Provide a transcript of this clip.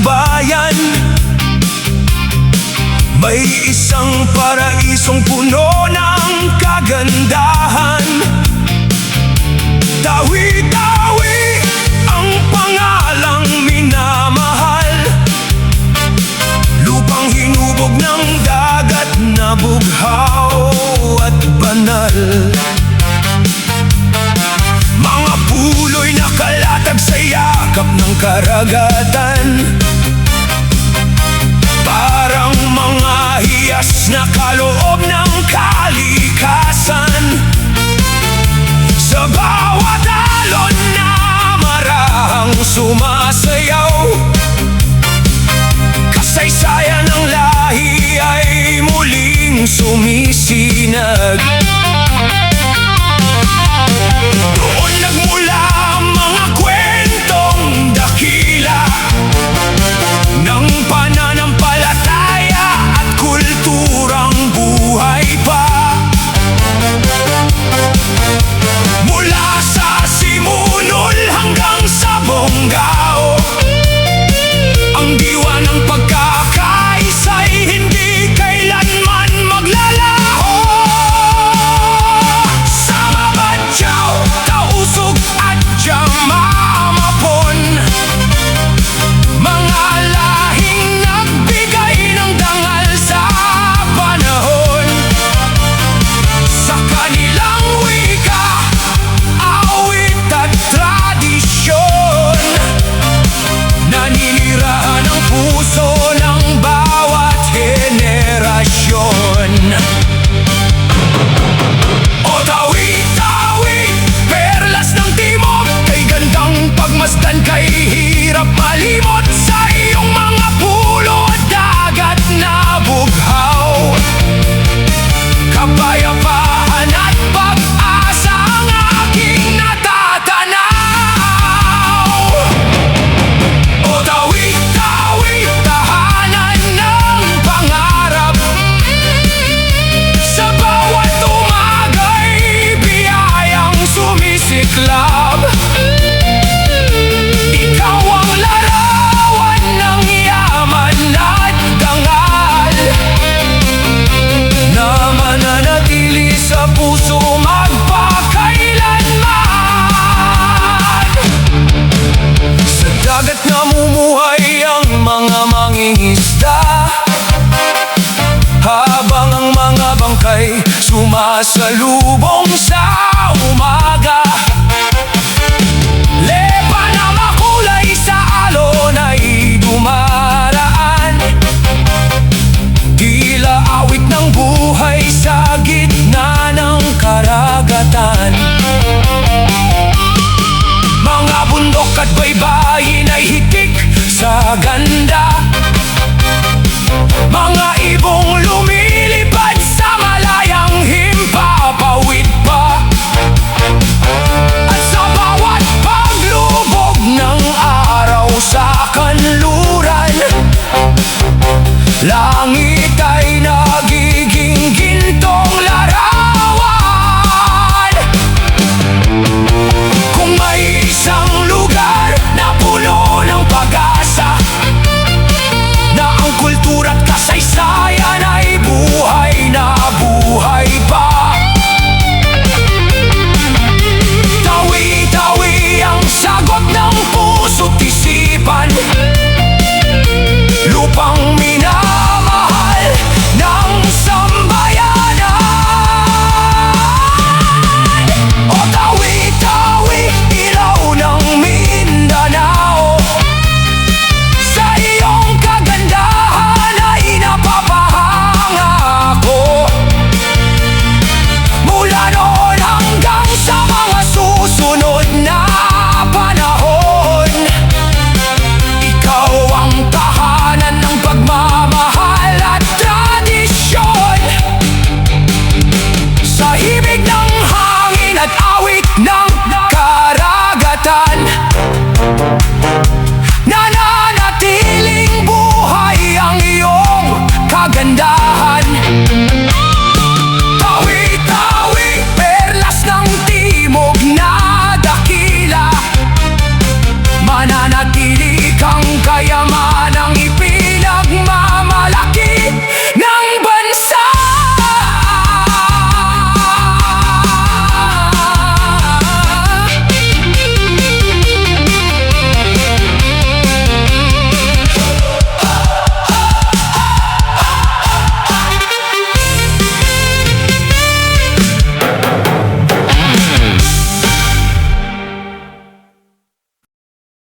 Bayan, may isang paraisong puno ng kagandahan. Tawi-tawi ang pangalang minamahal, lupang hinubog ng dagat na bughaw at banal. Mga puloy na kalatag sa yakap ng karagatan, parang mga hiyas na kaloob ng kalikasan. Sa bawat alon na marahang sumasayaw, kasaysayan ng lahi ay muling sumisinag. Doon nagmula ang mga kwentong dakila ng pananampalataya at kulturang buhay pa. Mula sa Simunul hanggang sa Bonggao, ang diwa ng pagkakaisa'y hindi kailanman maglalaho. Sa Mabatyaw, Tausug at Jamamapon, mga lahing nagbigay ng dangal sa panahon. Sa kanilang wika, awit at tradisyon, naninirahan ang puso ng bawat henerasyon. O tawi-tawi, perlas ng timog, kay gandang pagmasdan, kay hirap malimot sa iyong mga pulo at dagat na bughaw. Kapayapaan at pag-asa ang aking natatanaw. O tawi-tawi, tahanan ng pangarap, sa bawat umaga'y biyayang sumisiklab. Ikaw ang larawan ng yaman at dangal, na mananatili sa puso magpakailanman. Sa dagat namumuhay ang mga mangingisda, habang ang mga bangkay sumasalubong sa umaga. Lepa na makulay sa alon ay dumaraan, tila awit ng buhay sa gitna ng karagatan. Mga bundok at baybayin ay hitik sa ganda